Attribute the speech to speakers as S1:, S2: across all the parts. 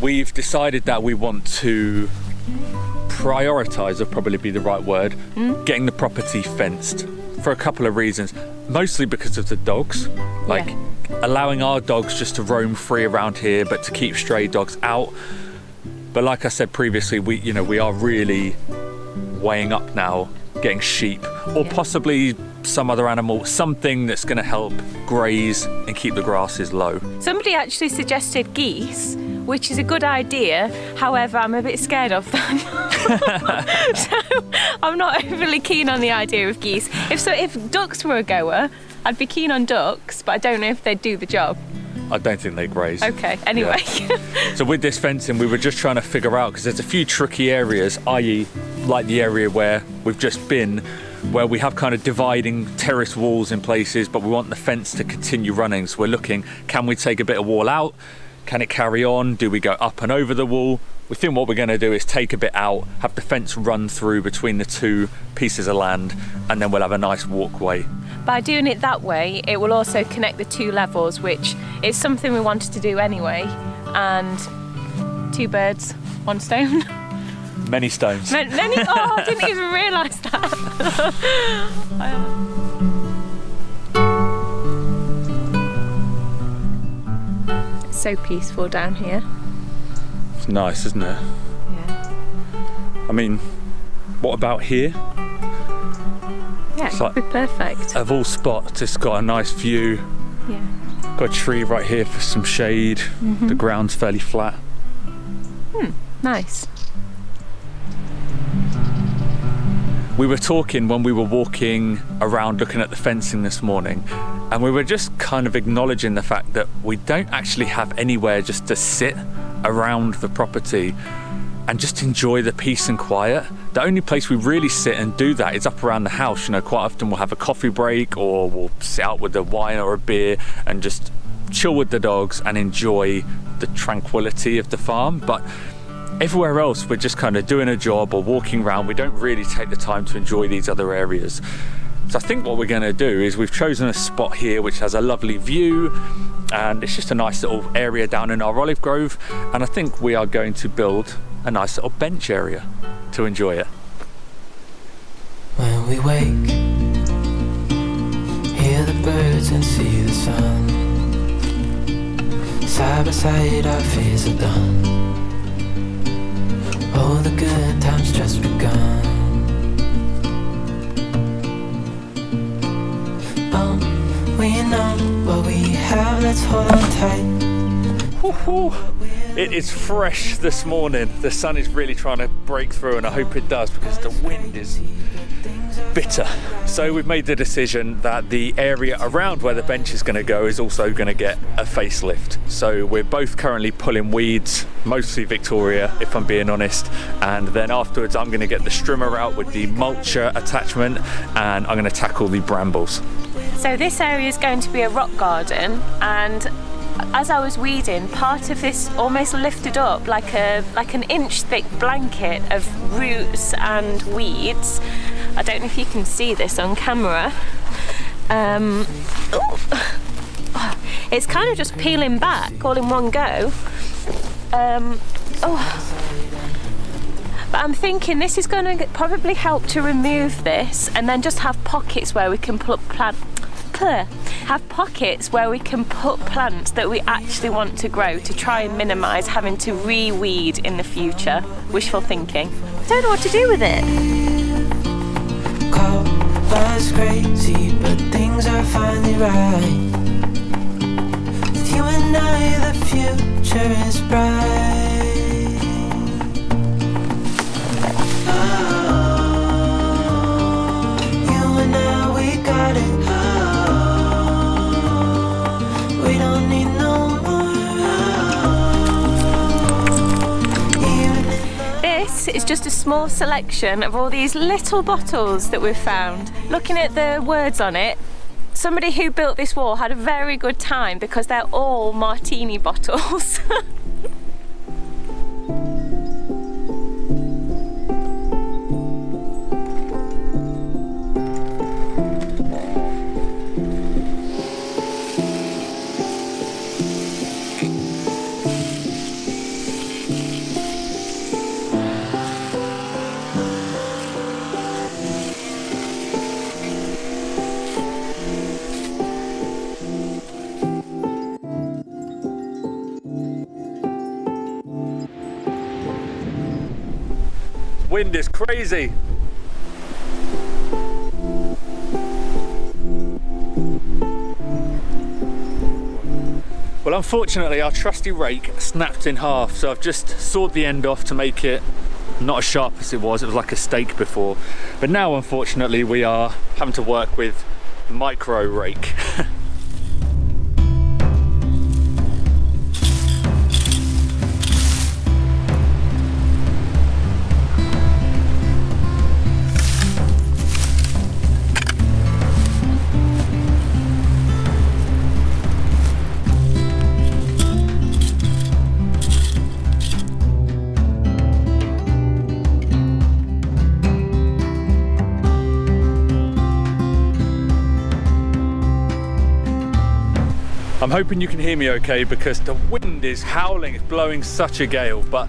S1: We've decided that we want to prioritise, would probably be the right word, getting the property fenced for a couple of reasons. Mostly because of the dogs, like allowing our dogs just to roam free around here, but to keep stray dogs out. But like I said previously, we are really weighing up now getting sheep or possibly some other animal, something that's going to help graze and keep the grasses low.
S2: Somebody actually suggested geese, which is a good idea. However, I'm a bit scared of them. So I'm not overly keen on the idea of geese. If ducks were a goer, I'd be keen on ducks, but I don't know if they'd do the job.
S1: I don't think they graze.
S2: Okay, anyway.
S1: Yeah. So with this fencing, we were just trying to figure out, because there's a few tricky areas, i.e. like the area where we've just been, where we have kind of dividing terrace walls in places, but we want the fence to continue running. So we're looking, can we take a bit of wall out? Can it carry on? Do we go up and over the wall? We think what we're going to do is take a bit out, have the fence run through between the two pieces of land, and then we'll have a nice walkway.
S2: By doing it that way, it will also connect the two levels, which is something we wanted to do anyway. And two birds, one stone.
S1: Many stones.
S2: Many, oh, I didn't even realise that. It's so peaceful down here.
S1: It's nice, isn't it?
S2: Yeah.
S1: I mean, what about here?
S2: Yeah, it could be perfect.
S1: Of all spots, it's got a nice view.
S2: Yeah.
S1: Got a tree right here for some shade. The ground's fairly flat.
S2: Nice.
S1: We were talking when we were walking around looking at the fencing this morning, and we were just kind of acknowledging the fact that we don't actually have anywhere just to sit around the property and just enjoy the peace and quiet. The only place we really sit and do that is up around the house. You know, quite often we'll have a coffee break, or we'll sit out with a wine or a beer and just chill with the dogs and enjoy the tranquility of the farm. But everywhere else, we're just kind of doing a job or walking around. We don't really take the time to enjoy these other areas. So I think what we're going to do is we've chosen a spot here which has a lovely view, and it's just a nice little area down in our olive grove, and I think we are going to build a nice little bench area to enjoy it.
S3: When we wake, hear the birds and see the sun. Side by side our fears are done. All the good times just begun. Oh, we know what we have, let's hold on tight.
S1: Woo-hoo. It is fresh this morning. The sun is really trying to break through, and I hope it does, because the wind is bitter. So we've made the decision that the area around where the bench is going to go is also going to get a facelift. So we're both currently pulling weeds, mostly Victoria if I'm being honest, and then afterwards I'm going to get the strimmer out with the mulcher attachment, and I'm going to tackle the brambles.
S2: So this area is going to be a rock garden, and as I was weeding, part of this almost lifted up like an inch thick blanket of roots and weeds. I don't know if you can see this on camera. It's kind of just peeling back all in one go. But I'm thinking this is going to probably help to remove this, and then just have pockets where we can put plants that we actually want to grow, to try and minimise having to re-weed in the future. Wishful thinking. Don't know what to do with it.
S3: Call us crazy, but things are finally right. With you and I, the future is bright. You and I, we got it. We don't need no more.
S2: this is just a small selection of all these little bottles that we've found. Looking at the words on it, somebody who built this wall had a very good time because they're all martini bottles.
S1: Wind is crazy. Well, unfortunately our trusty rake snapped in half, so I've just sawed the end off to make it not as sharp as it was. It was like a steak before, but now unfortunately we are having to work with micro rake. I'm hoping you can hear me okay because the wind is howling, it's blowing such a gale, but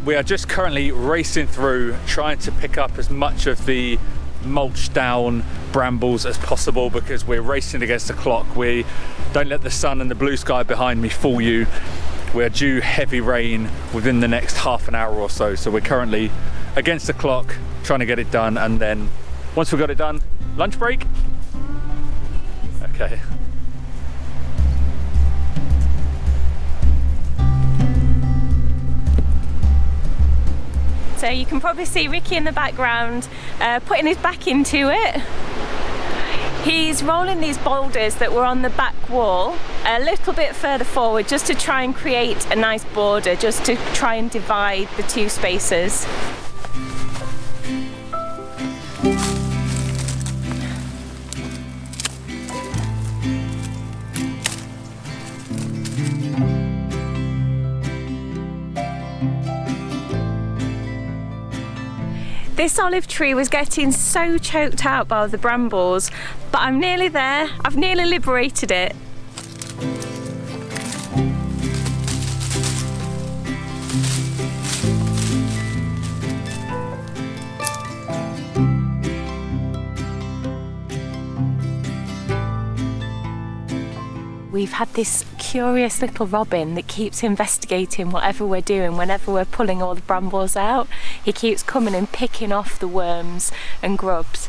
S1: we are just currently racing through trying to pick up as much of the mulched down brambles as possible because we're racing against the clock. We don't let the sun and the blue sky behind me fool you. We're due heavy rain within the next half an hour or so, so we're currently against the clock trying to get it done, and then once we've got it done, lunch break? Okay.
S2: So you can probably see Ricky in the background putting his back into it. He's rolling these boulders that were on the back wall a little bit further forward just to try and create a nice border, just to try and divide the two spaces. This olive tree was getting so choked out by the brambles, but I'm nearly there. I've nearly liberated it. We've had this curious little robin that keeps investigating whatever we're doing whenever we're pulling all the brambles out. He keeps coming and picking off the worms and grubs.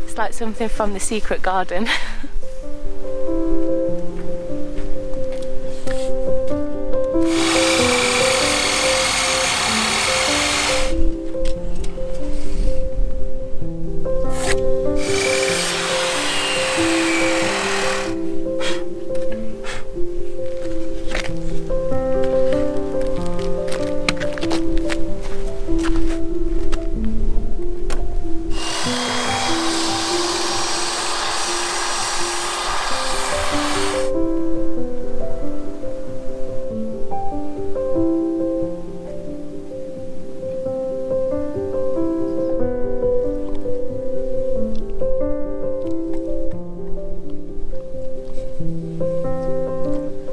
S2: It's like something from the secret garden.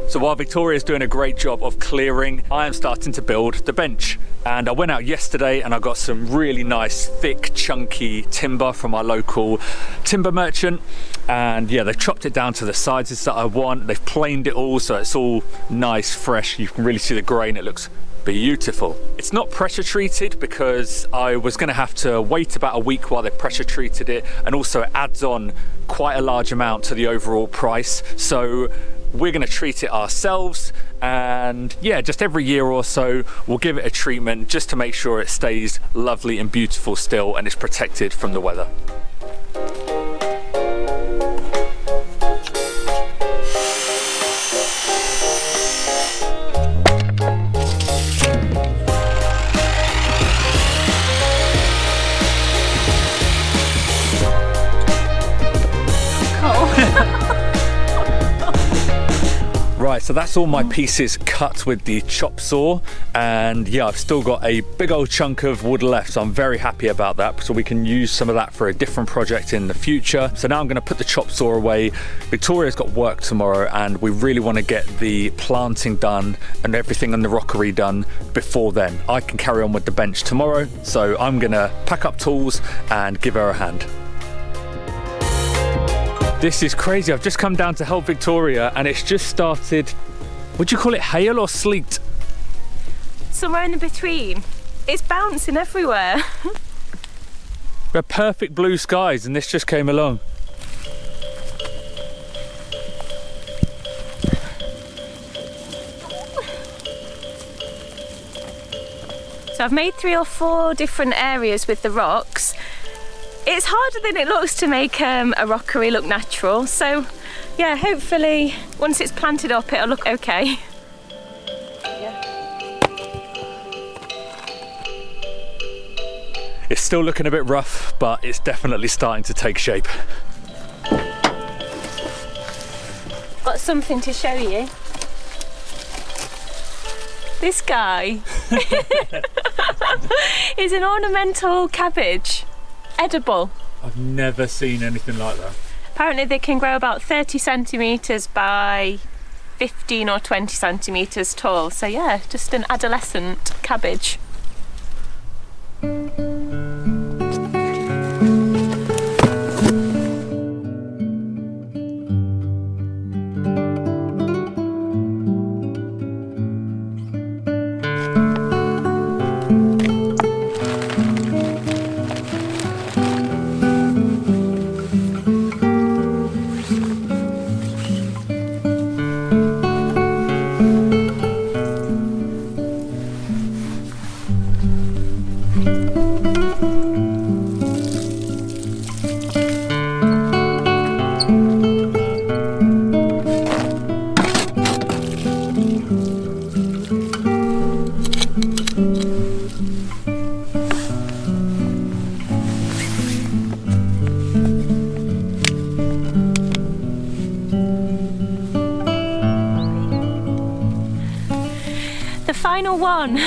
S1: So while Victoria's doing a great job of clearing, I am starting to build the bench. And I went out yesterday and I got some really nice, thick, chunky timber from our local timber merchant. And yeah, they've chopped it down to the sizes that I want. They've planed it all so it's all nice, fresh. You can really see the grain. It looks beautiful. It's not pressure treated because I was going to have to wait about a week while they pressure treated it, and also it adds on quite a large amount to the overall price. So we're going to treat it ourselves, and yeah, just every year or so we'll give it a treatment just to make sure it stays lovely and beautiful still and is protected from the weather. Right, so that's all my pieces cut with the chop saw, and yeah, I've still got a big old chunk of wood left, so I'm very happy about that, so we can use some of that for a different project in the future. So now I'm going to put the chop saw away. Victoria's got work tomorrow, and we really want to get the planting done and everything on the rockery done before then. I can carry on with the bench tomorrow, so I'm going to pack up tools and give her a hand. This is crazy. I've just come down to help Victoria and it's just started, would you call it hail or sleet?
S2: Somewhere in the between. It's bouncing everywhere.
S1: They're perfect blue skies and this just came along.
S2: So I've made 3 or 4 different areas with the rocks. It's harder than it looks to make a rockery look natural, so yeah, hopefully once it's planted up it'll look okay.
S1: It's still looking a bit rough, but it's definitely starting to take shape.
S2: Got something to show you. This guy is an ornamental cabbage. Edible.
S1: I've never seen anything like that.
S2: Apparently they can grow about 30 centimetres by 15 or 20 centimetres tall. So yeah, just an adolescent cabbage. The final one.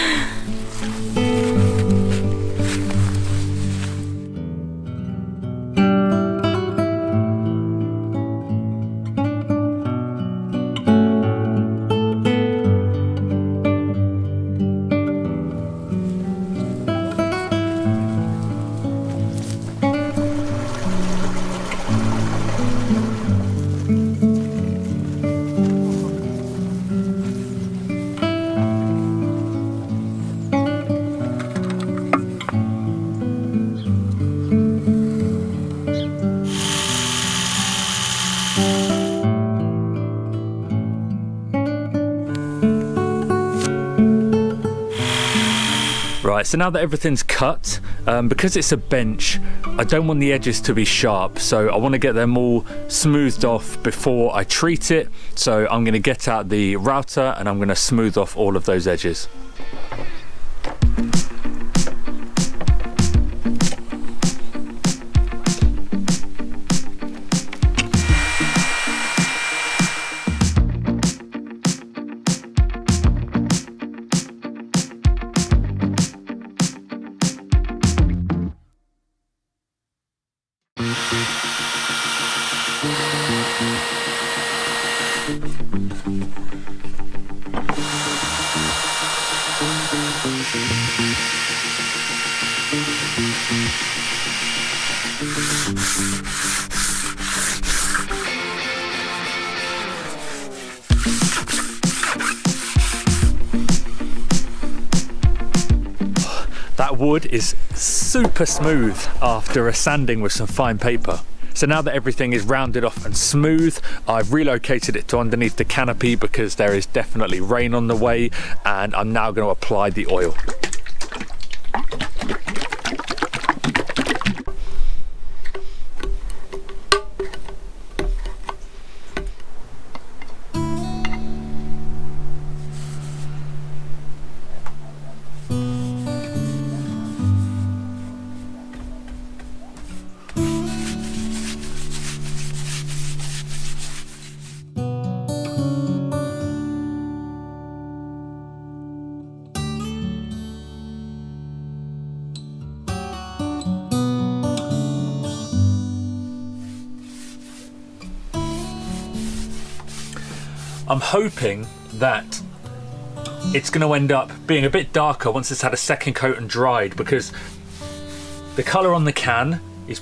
S1: Right, so now that everything's cut, because it's a bench, I don't want the edges to be sharp, so I want to get them all smoothed off before I treat it. So I'm going to get out the router and I'm going to smooth off all of those edges. That wood is super smooth after a sanding with some fine paper. So now that everything is rounded off and smooth, I've relocated it to underneath the canopy because there is definitely rain on the way, and I'm now going to apply the oil. I'm hoping that it's going to end up being a bit darker once it's had a second coat and dried, because the colour on the can is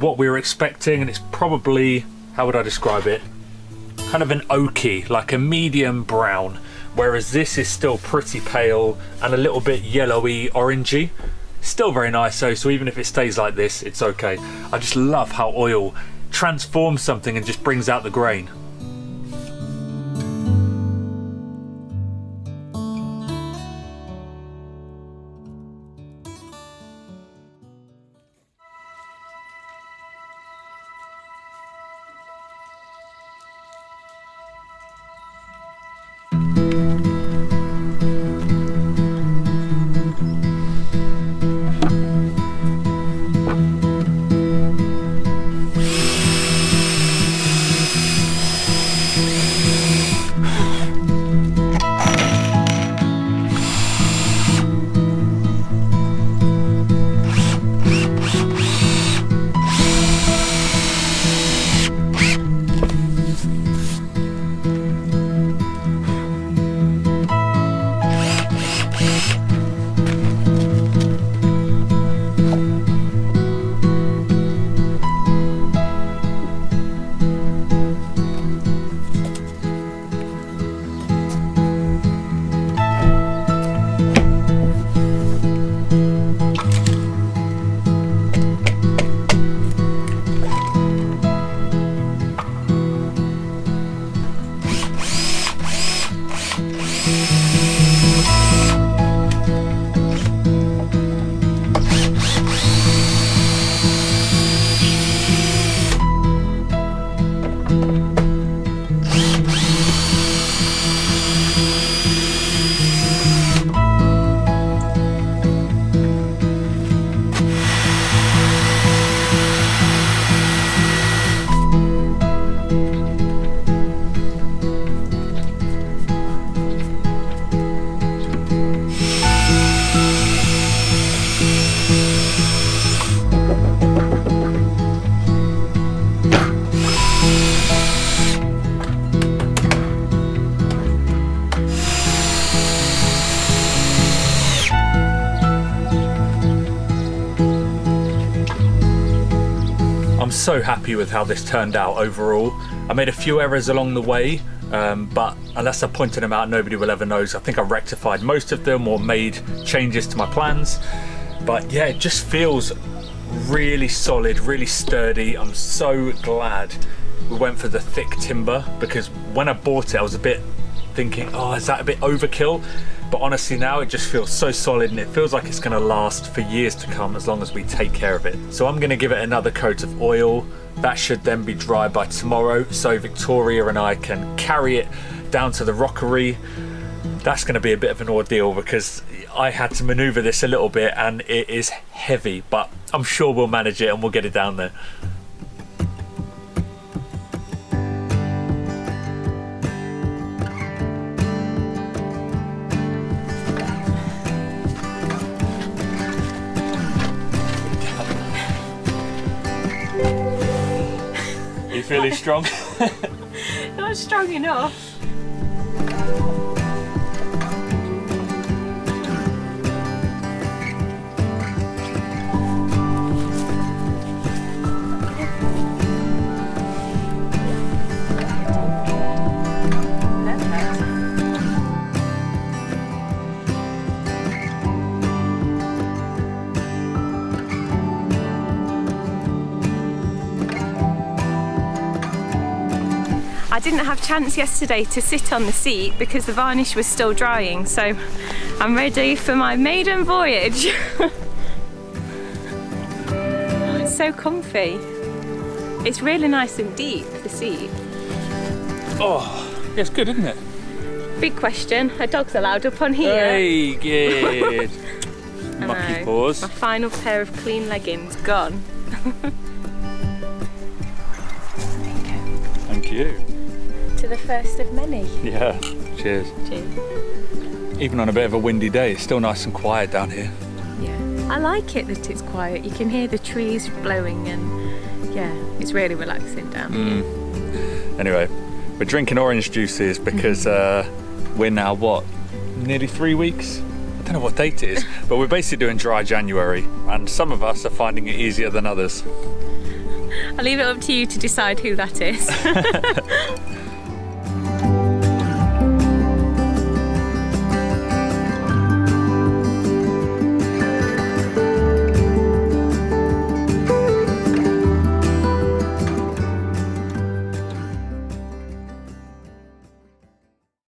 S1: what we were expecting, and it's probably, how would I describe it? Kind of an oaky, like a medium brown, whereas this is still pretty pale and a little bit yellowy, orangey. Still very nice though, so even if it stays like this, it's okay. I just love how oil transforms something and just brings out the grain. So happy with how this turned out overall. I made a few errors along the way, but unless I pointed them out, nobody will ever know. I think I rectified most of them or made changes to my plans. But yeah, it just feels really solid, really sturdy. I'm so glad we went for the thick timber, because when I bought it I was a bit thinking, oh, is that a bit overkill? But honestly now it just feels so solid, and it feels like it's going to last for years to come as long as we take care of it. So I'm going to give it another coat of oil. That should then be dry by tomorrow, so Victoria and I can carry it down to the rockery. That's going to be a bit of an ordeal because I had to maneuver this a little bit and it is heavy, but I'm sure we'll manage it and we'll get it down there. You feeling strong?
S2: Not strong enough. I didn't have a chance yesterday to sit on the seat because the varnish was still drying, so I'm ready for my maiden voyage. Oh, it's so comfy. It's really nice and deep, the seat.
S1: Oh, yeah, it's good, isn't it?
S2: Big question, are dogs allowed up on here?
S1: Hey, good. Mucky paws.
S2: My final pair of clean leggings gone.
S1: Thank you.
S2: To the first of many.
S1: Yeah, cheers.
S2: Cheers.
S1: Even on a bit of a windy day, it's still nice and quiet down here.
S2: Yeah, I like it that it's quiet. You can hear the trees blowing and yeah, it's really relaxing down here.
S1: Anyway, We're drinking orange juices because we're now, what, nearly 3 weeks? I don't know what date it is, but we're basically doing dry January, and some of us are finding it easier than others.
S2: I'll leave it up to you to decide who that is.